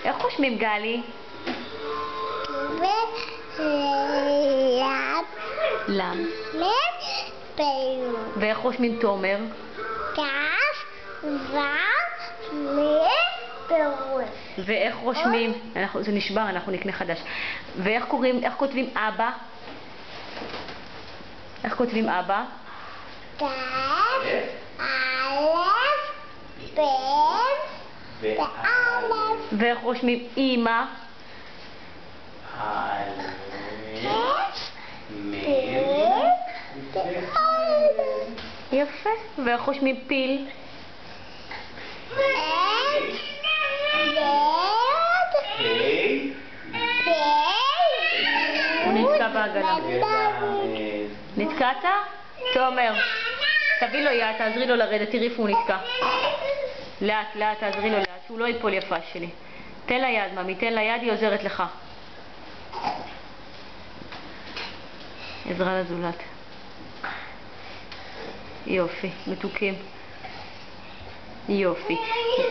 איך רושמים גלי? לם. ואיך רושמים תומר? ואיך רושמים? זה נשבר, אנחנו נקנה חדש. ואיך כותבים אבא? איך כותבים אבא? ואיך רושמים אמא? יפה. ואיך רושמים פיל? הוא נתקע בעגלה. נתקעת? תומר, תביא לו יד, תעזרי לו לרדת, תראי איפה הוא נתקע. לאט, לאט, תעזרי לו לאט, שהוא לא ייפול יפה שלי. תן לה יד, ממי, תן לה יד, היא עוזרת לך. עזרה לזולת. יופי, מתוקים. יופי.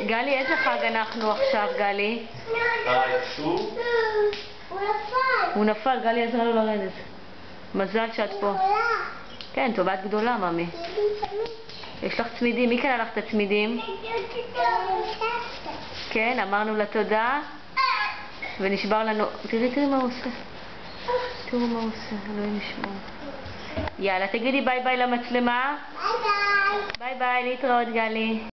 גלי, איזה חג אנחנו עכשיו, גלי? הוא נפל, גלי עזרה לו לרדת. מזל שאת פה. כן, טובת גדולה, ממי. יש לך צמידים. מי קנה לך את הצמידים? כן, אמרנו לה תודה. ונשבר לנו... תראי מה הוא עושה. תראו מה הוא עושה, אלוהים ישמור. יאללה, תגידי ביי ביי למצלמה. ביי ביי. ביי ביי, להתראות גלי.